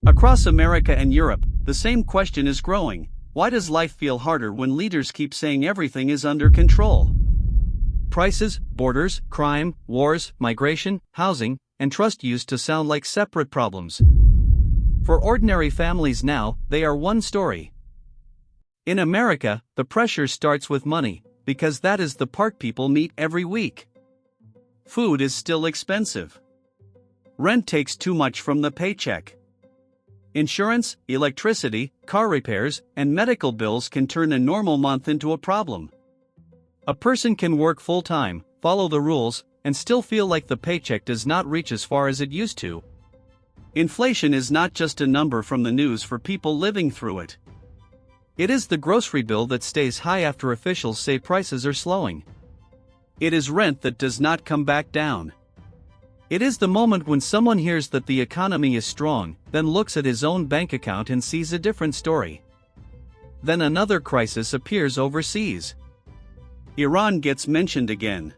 Across America and Europe, the same question is growing. Why does life feel harder when leaders keep saying everything is under control? Prices, borders, crime, wars, migration, housing, and trust used to sound like separate problems. For ordinary families now, they are one story. In America, the pressure starts with money, because that is the part people meet every week. Food is still expensive. Rent takes too much from the paycheck. Insurance, electricity, car repairs, and medical bills can turn a normal month into a problem. A person can work full-time, follow the rules, and still feel like the paycheck does not reach as far as it used to. Inflation is not just a number from the news for people living through it. It is the grocery bill that stays high after officials say prices are slowing. It is rent that does not come back down. It is the moment when someone hears that the economy is strong, then looks at his own bank account and sees a different story. Then another crisis appears overseas. Iran gets mentioned again.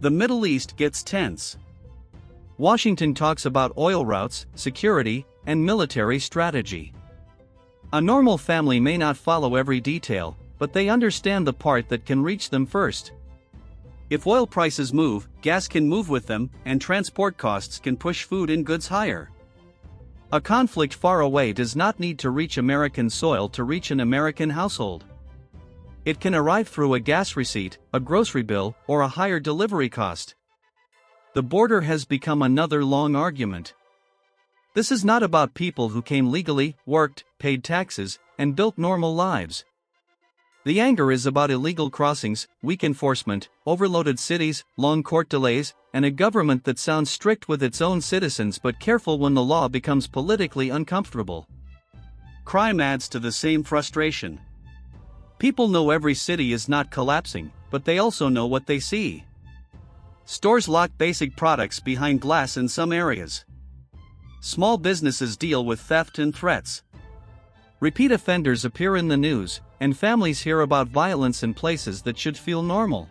The Middle East gets tense. Washington talks about oil routes, security, and military strategy. A normal family may not follow every detail, but they understand the part that can reach them first. If oil prices move, gas can move with them, and transport costs can push food and goods higher. A conflict far away does not need to reach American soil to reach an American household. It can arrive through a gas receipt, a grocery bill, or a higher delivery cost. The border has become another long argument. This is not about people who came legally, worked, paid taxes, and built normal lives. The anger is about illegal crossings, weak enforcement, overloaded cities, long court delays, and a government that sounds strict with its own citizens but careful when the law becomes politically uncomfortable. Crime adds to the same frustration. People know every city is not collapsing, but they also know what they see. Stores lock basic products behind glass in some areas. Small businesses deal with theft and threats. Repeat offenders appear in the news, and families hear about violence in places that should feel normal.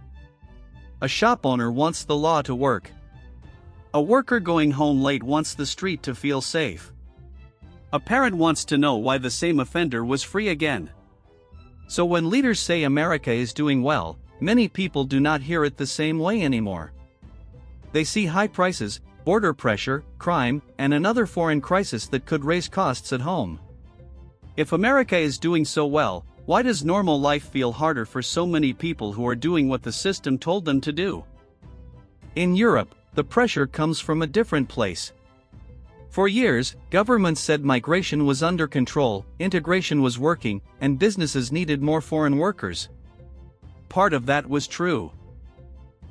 A shop owner wants the law to work. A worker going home late wants the street to feel safe. A parent wants to know why the same offender was free again. So when leaders say America is doing well, many people do not hear it the same way anymore. They see high prices, border pressure, crime, and another foreign crisis that could raise costs at home. If America is doing so well, why does normal life feel harder for so many people who are doing what the system told them to do? In Europe, the pressure comes from a different place. For years, governments said migration was under control, integration was working, and businesses needed more foreign workers. Part of that was true.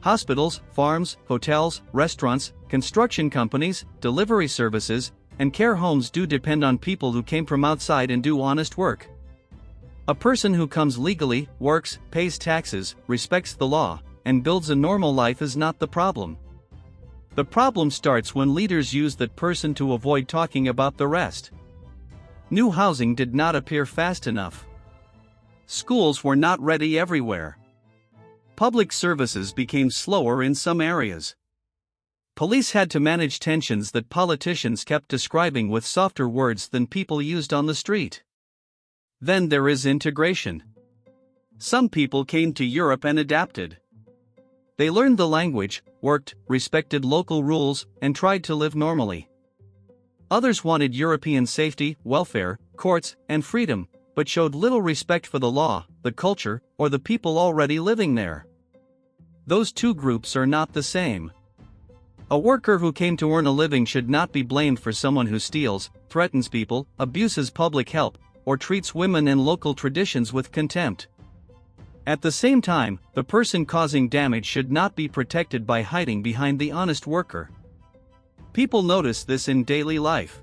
Hospitals, farms, hotels, restaurants, construction companies, delivery services, and care homes do depend on people who came from outside and do honest work. A person who comes legally, works, pays taxes, respects the law, and builds a normal life is not the problem. The problem starts when leaders use that person to avoid talking about the rest. New housing did not appear fast enough. Schools were not ready everywhere. Public services became slower in some areas. Police had to manage tensions that politicians kept describing with softer words than people used on the street. Then there is integration. Some people came to Europe and adapted. They learned the language, worked, respected local rules, and tried to live normally. Others wanted European safety, welfare, courts, and freedom, but showed little respect for the law, the culture, or the people already living there. Those two groups are not the same. A worker who came to earn a living should not be blamed for someone who steals, threatens people, abuses public help, or treats women and local traditions with contempt. At the same time, the person causing damage should not be protected by hiding behind the honest worker. People notice this in daily life.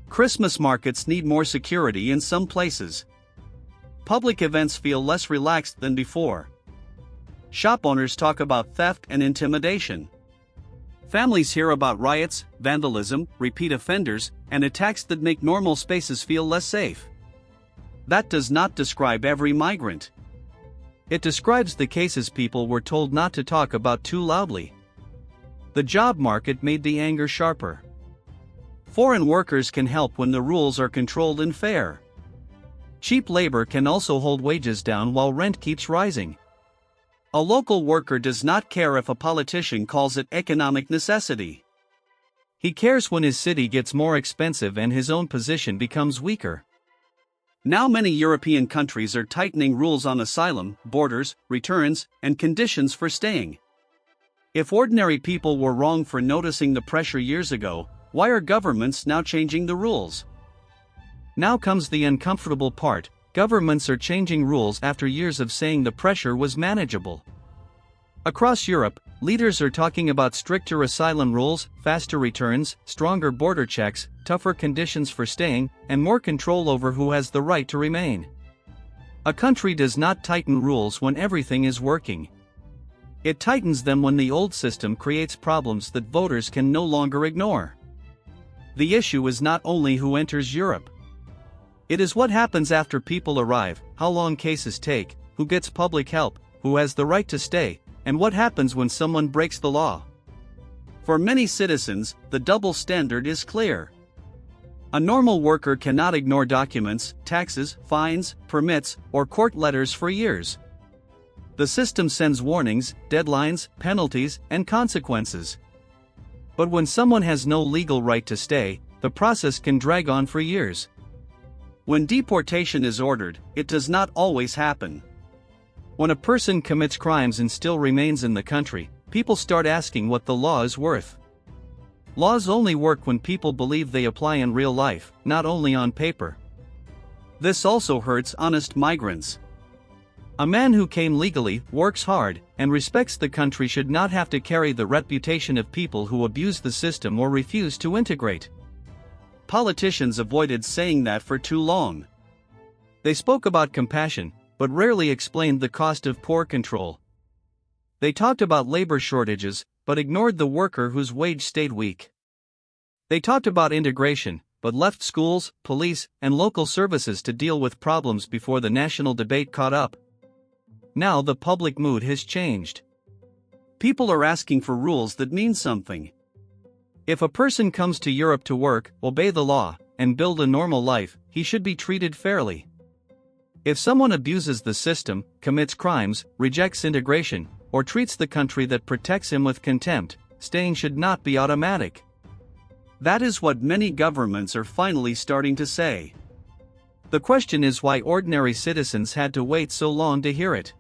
Christmas markets need more security in some places. Public events feel less relaxed than before. Shop owners talk about theft and intimidation. Families hear about riots, vandalism, repeat offenders, and attacks that make normal spaces feel less safe. That does not describe every migrant. It describes the cases people were told not to talk about too loudly. The job market made the anger sharper. Foreign workers can help when the rules are controlled and fair. Cheap labor can also hold wages down while rent keeps rising. A local worker does not care if a politician calls it economic necessity. He cares when his city gets more expensive and his own position becomes weaker. Now many European countries are tightening rules on asylum, borders, returns, and conditions for staying. If ordinary people were wrong for noticing the pressure years ago, why are governments now changing the rules? Now comes the uncomfortable part. Governments are changing rules after years of saying the pressure was manageable. Across Europe, leaders are talking about stricter asylum rules, faster returns, stronger border checks, tougher conditions for staying, and more control over who has the right to remain. A country does not tighten rules when everything is working. It tightens them when the old system creates problems that voters can no longer ignore. The issue is not only who enters Europe. It is what happens after people arrive, how long cases take, who gets public help, who has the right to stay, and what happens when someone breaks the law. For many citizens, the double standard is clear. A normal worker cannot ignore documents, taxes, fines, permits, or court letters for years. The system sends warnings, deadlines, penalties, and consequences. But when someone has no legal right to stay, the process can drag on for years. When deportation is ordered, it does not always happen. When a person commits crimes and still remains in the country, people start asking what the law is worth. Laws only work when people believe they apply in real life, not only on paper. This also hurts honest migrants. A man who came legally, works hard, and respects the country should not have to carry the reputation of people who abuse the system or refuse to integrate. Politicians avoided saying that for too long. They spoke about compassion, but rarely explained the cost of poor control. They talked about labor shortages, but ignored the worker whose wage stayed weak. They talked about integration, but left schools, police, and local services to deal with problems before the national debate caught up. Now the public mood has changed. People are asking for rules that mean something. If a person comes to Europe to work, obey the law, and build a normal life, he should be treated fairly. If someone abuses the system, commits crimes, rejects integration, or treats the country that protects him with contempt, staying should not be automatic. That is what many governments are finally starting to say. The question is why ordinary citizens had to wait so long to hear it.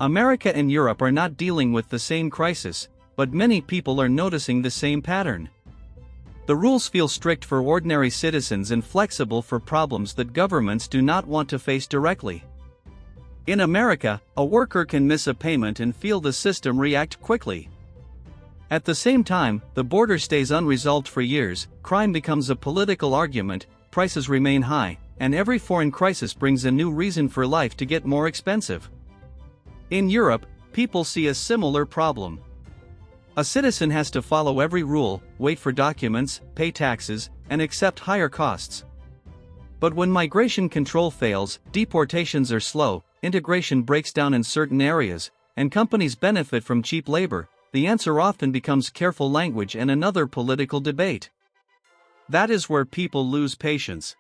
America and Europe are not dealing with the same crisis, but many people are noticing the same pattern. The rules feel strict for ordinary citizens and flexible for problems that governments do not want to face directly. In America, a worker can miss a payment and feel the system react quickly. At the same time, the border stays unresolved for years, crime becomes a political argument, prices remain high, and every foreign crisis brings a new reason for life to get more expensive. In Europe, people see a similar problem. A citizen has to follow every rule, wait for documents, pay taxes, and accept higher costs. But when migration control fails, deportations are slow, integration breaks down in certain areas, and companies benefit from cheap labor, the answer often becomes careful language and another political debate. That is where people lose patience.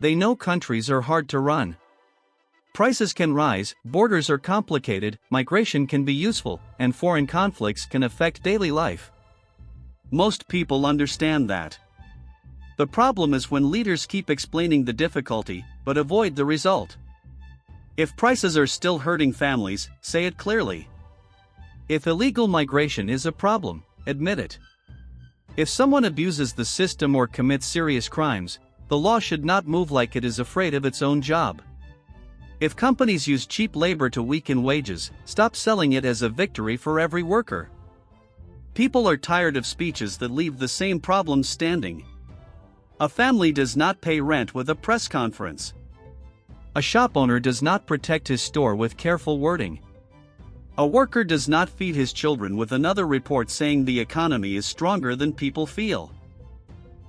They know countries are hard to run. Prices can rise, borders are complicated, migration can be useful, and foreign conflicts can affect daily life. Most people understand that. The problem is when leaders keep explaining the difficulty, but avoid the result. If prices are still hurting families, say it clearly. If illegal migration is a problem, admit it. If someone abuses the system or commits serious crimes, the law should not move like it is afraid of its own job. If companies use cheap labor to weaken wages, stop selling it as a victory for every worker. People are tired of speeches that leave the same problems standing. A family does not pay rent with a press conference. A shop owner does not protect his store with careful wording. A worker does not feed his children with another report saying the economy is stronger than people feel.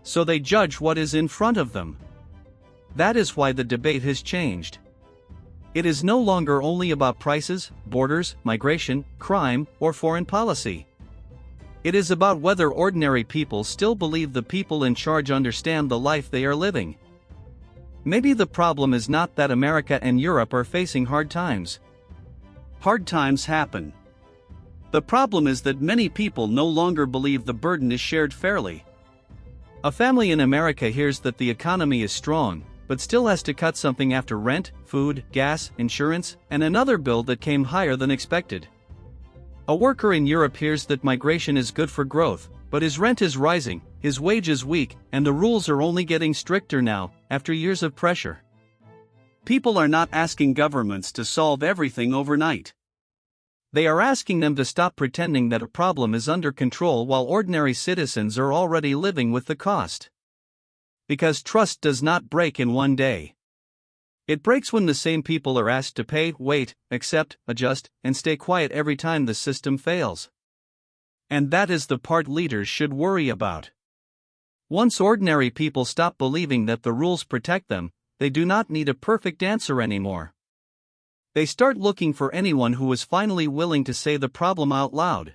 So they judge what is in front of them. That is why the debate has changed. It is no longer only about prices, borders, migration, crime, or foreign policy. It is about whether ordinary people still believe the people in charge understand the life they are living. Maybe the problem is not that America and Europe are facing hard times. Hard times happen. The problem is that many people no longer believe the burden is shared fairly. A family in America hears that the economy is strong, but still has to cut something after rent, food, gas, insurance, and another bill that came higher than expected. A worker in Europe hears that migration is good for growth, but his rent is rising, his wage is weak, and the rules are only getting stricter now, after years of pressure. People are not asking governments to solve everything overnight. They are asking them to stop pretending that a problem is under control while ordinary citizens are already living with the cost. Because trust does not break in one day. It breaks when the same people are asked to pay, wait, accept, adjust, and stay quiet every time the system fails. And that is the part leaders should worry about. Once ordinary people stop believing that the rules protect them, they do not need a perfect answer anymore. They start looking for anyone who is finally willing to say the problem out loud.